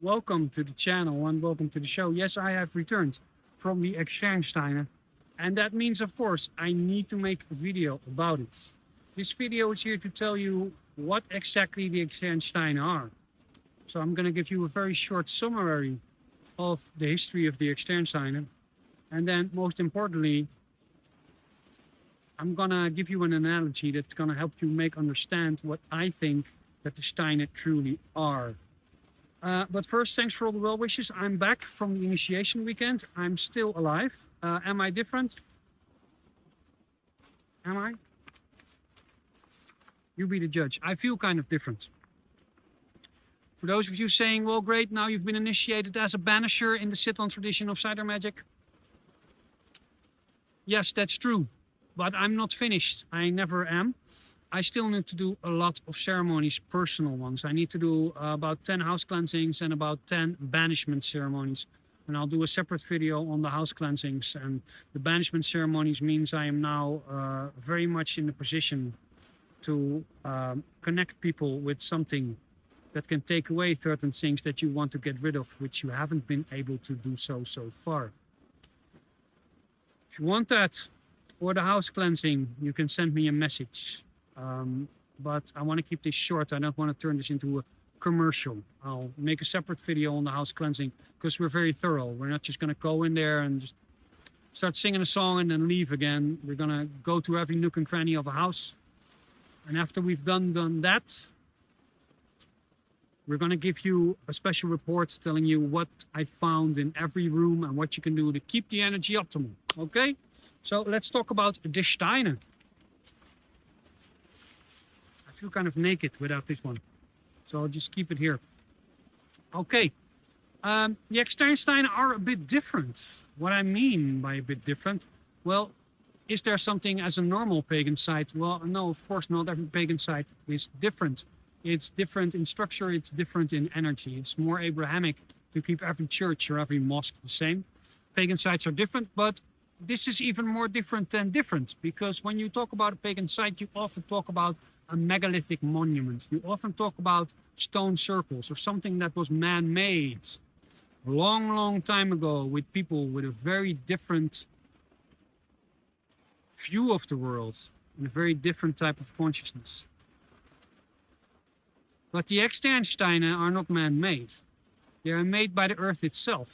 Welcome to the channel and welcome to the show. Yes, I have returned from the externsteine, and that means, of course, I need to make a video about it. This video is here to tell you what exactly the externsteine are. So I'm going to give you a very short summary of the history of the externsteine, and then most importantly, I'm going to give you an analogy that's going to help you understand what I think that the steine truly are. But first, thanks for all the well wishes. I'm back from the initiation weekend. I'm still alive. Am I different? Am I? You be the judge. I feel kind of different. For those of you saying, well, great, now you've been initiated as a banisher in the Sit-on tradition of cider magic. Yes, that's true. But I'm not finished. I never am. I still need to do a lot of ceremonies, personal ones. I need to do about 10 house cleansings and about 10 banishment ceremonies. And I'll do a separate video on the house cleansings. And the banishment ceremonies means I am now very much in the position to connect people with something that can take away certain things that you want to get rid of, which you haven't been able to do so far. If you want that, or the house cleansing, you can send me a message. But I want to keep this short. I don't want to turn this into a commercial. I'll make a separate video on the house cleansing because we're very thorough. We're not just going to go in there and just start singing a song and then leave again. We're going to go to every nook and cranny of a house. And after we've done that, we're going to give you a special report telling you what I found in every room and what you can do to keep the energy optimal. Okay? So let's talk about the steine. I feel kind of naked without this one, so I'll just keep it here. Okay, the externsteine are a bit different. What I mean by a bit different, well, is there something as a normal pagan site? Well, no, of course not. Every pagan site is different. It's different in structure, it's different in energy. It's more Abrahamic to keep every church or every mosque the same. Pagan sites are different, but this is even more different than different, because when you talk about a pagan site, you often talk about a megalithic monument. You often talk about stone circles or something that was man-made a long time ago with people with a very different view of the world and a very different type of consciousness. But the externsteine are not man-made. They are made by the earth itself.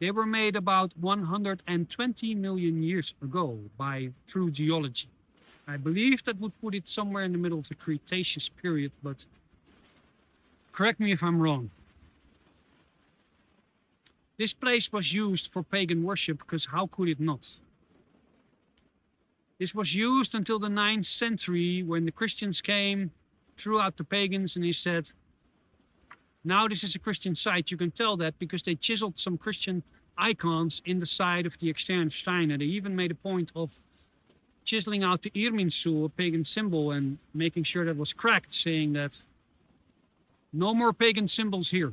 They were made about 120 million years ago by true geology. I believe that would put it somewhere in the middle of the Cretaceous period, but correct me if I'm wrong. This place was used for pagan worship, because how could it not? This was used until the 9th century when the Christians came, threw out the pagans, and he said, now this is a Christian site. You can tell that because they chiseled some Christian icons in the side of the externsteine. They even made a point of chiseling out the Irminsul, a pagan symbol, and making sure that was cracked, saying that no more pagan symbols here.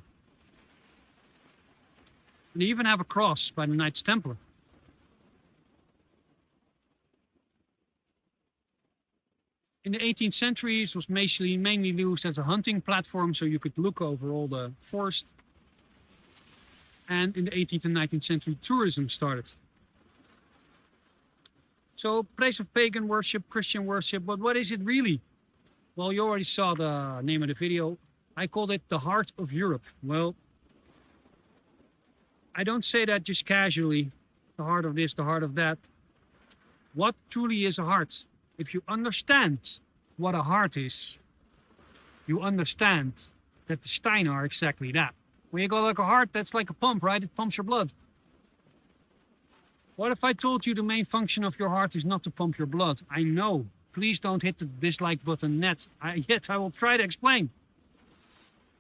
And they even have a cross by the Knights Templar. In the 18th century, it was mainly used as a hunting platform, so you could look over all the forest. and in the 18th and 19th century tourism started. So place of pagan worship, Christian worship, but what is it really? Well, you already saw the name of the video. I called it the heart of Europe. Well, I don't say that just casually, the heart of this, the heart of that. What truly is a heart? If you understand what a heart is, you understand that the steine are exactly that. When you go like a heart, that's like a pump, right? It pumps your blood. What if I told you the main function of your heart is not to pump your blood? I know. Please don't hit the dislike button yet I will try to explain.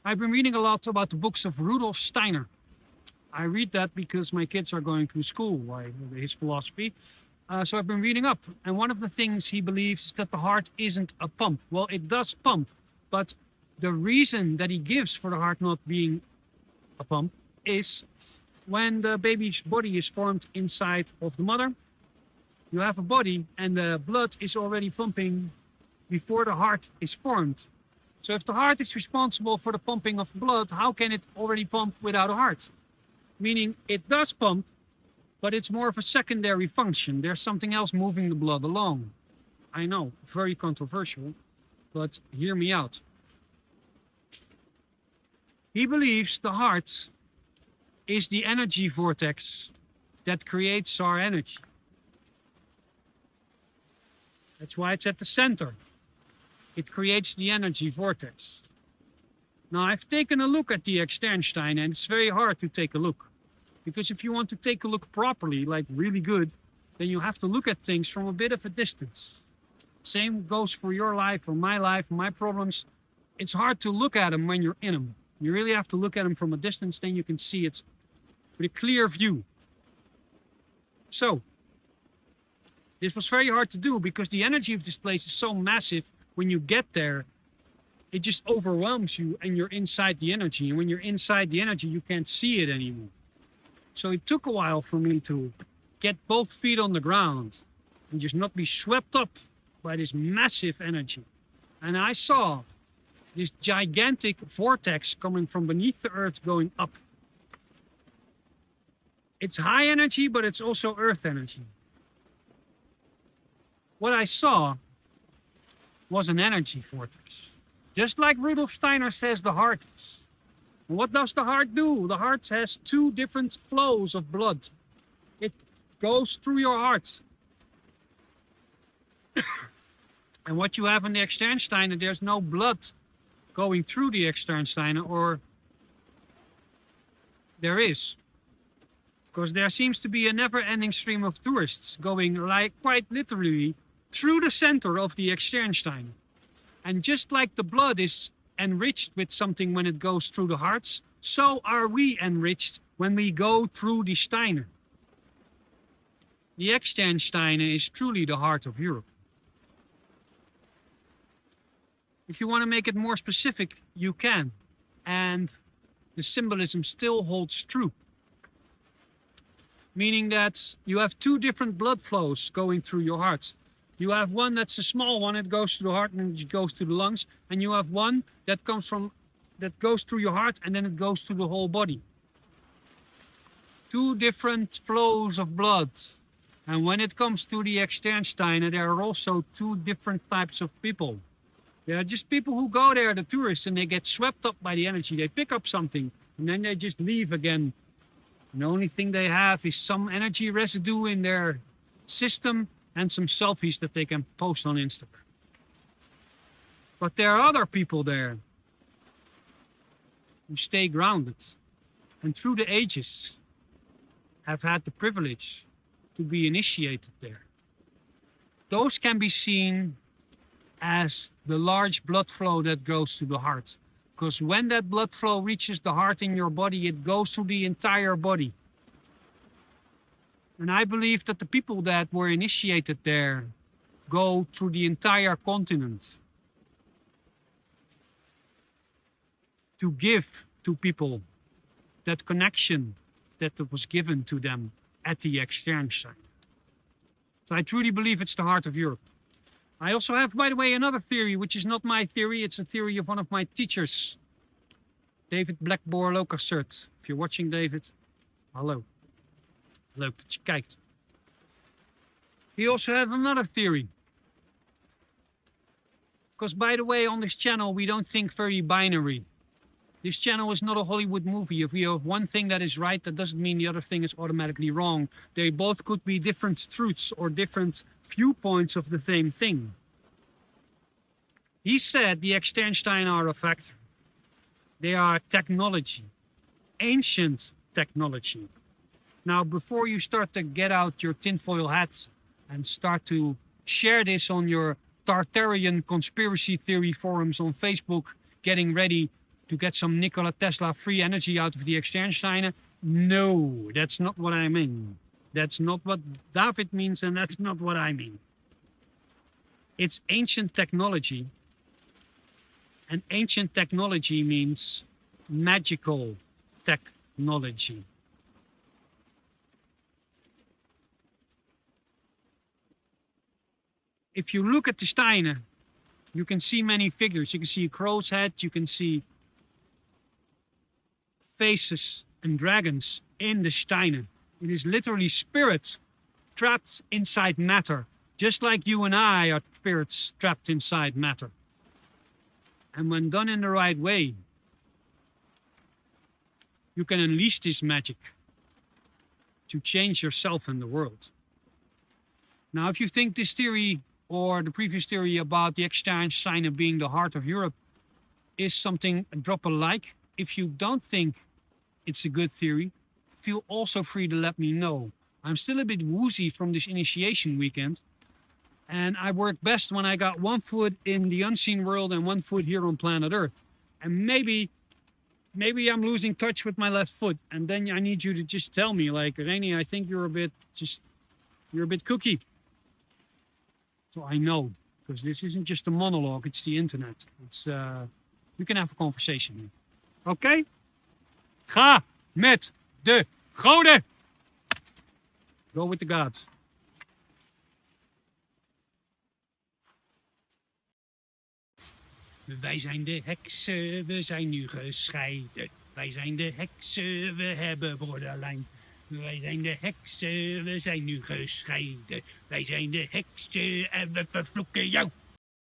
I've been reading a lot about the books of Rudolf Steiner. I read that because my kids are going to school, his philosophy. So I've been reading up. And one of the things he believes is that the heart isn't a pump. Well, it does pump. But the reason that he gives for the heart not being a pump is when the baby's body is formed inside of the mother, you have a body and the blood is already pumping before the heart is formed. So if the heart is responsible for the pumping of blood, how can it already pump without a heart? Meaning it does pump, but it's more of a secondary function. There's something else moving the blood along. I know, very controversial, but hear me out. He believes the heart is the energy vortex that creates our energy. That's why it's at the center. It creates the energy vortex. Now, I've taken a look at the externsteine, and it's very hard to take a look. Because if you want to take a look properly, like really good, then you have to look at things from a bit of a distance. Same goes for your life or my problems. It's hard to look at them when you're in them. You really have to look at them from a distance, then you can see it with a clear view. So, this was very hard to do because the energy of this place is so massive. When you get there, it just overwhelms you and you're inside the energy. And when you're inside the energy, you can't see it anymore. So it took a while for me to get both feet on the ground and just not be swept up by this massive energy. And I saw this gigantic vortex coming from beneath the earth going up. It's high energy, but it's also earth energy. What I saw was an energy vortex. Just like Rudolf Steiner says the heart is. And what does the heart do? The heart has two different flows of blood. It goes through your heart. And what you have in the externsteine, there's no blood going through the externsteine, or there is. Because there seems to be a never-ending stream of tourists going like quite literally through the center of the externsteine. And just like the blood is enriched with something when it goes through the hearts, so are we enriched when we go through the steine. The externsteine is truly the heart of Europe. If you want to make it more specific, you can. And the symbolism still holds true. Meaning that you have two different blood flows going through your heart. You have one that's a small one, it goes to the heart and it goes to the lungs. And you have one that goes through your heart and then it goes through the whole body. Two different flows of blood. And when it comes to the externsteine, there are also two different types of people. There are just people who go there, the tourists, and they get swept up by the energy. They pick up something and then they just leave again. And the only thing they have is some energy residue in their system and some selfies that they can post on Instagram. But there are other people there who stay grounded and through the ages have had the privilege to be initiated there. Those can be seen as the large blood flow that goes to the heart. Because when that blood flow reaches the heart in your body, it goes through the entire body. And I believe that the people that were initiated there go through the entire continent to give to people that connection that was given to them at the externsteine. So I truly believe it's the heart of Europe. I also have, by the way, another theory, which is not my theory. It's a theory of one of my teachers, David Blackboard Lokasert. If you're watching, David, Hallo. Leuk dat je kijkt. We also have another theory. Because by the way, on this channel, we don't think very binary. This channel is not a Hollywood movie. If we have one thing that is right, that doesn't mean the other thing is automatically wrong. They both could be different truths or different viewpoints of the same thing. He said the externsteine are a factor. They are technology, ancient technology. Now, before you start to get out your tinfoil hats and start to share this on your Tartarian conspiracy theory forums on Facebook, getting ready to get some Nikola Tesla free energy out of the externsteine, no, that's not what I mean. That's not what David means, and that's not what I mean. It's ancient technology. And ancient technology means magical technology. If you look at the steine, you can see many figures. You can see a crow's head, you can see faces and dragons in the steine. It is literally spirit trapped inside matter, just like you and I are spirits trapped inside matter. And when done in the right way, you can unleash this magic to change yourself and the world. Now, if you think this theory or the previous theory about the externsteine being the heart of Europe is something, drop a like. If you don't think it's a good theory, feel also free to let me know. I'm still a bit woozy from this initiation weekend, and I work best when I got one foot in the unseen world and one foot here on planet Earth. And maybe I'm losing touch with my left foot, and then I need you to just tell me, like, Reni, I think you're a bit kooky. So I know, because this isn't just a monologue, it's the internet. It's you can have a conversation here. Okay? Ga met de goden! Go with the gods. Wij zijn de heksen, we zijn nu gescheiden. Wij zijn de heksen, we hebben borderline. Wij zijn de heksen, we zijn nu gescheiden. Wij zijn de heksen en we vervloeken jou.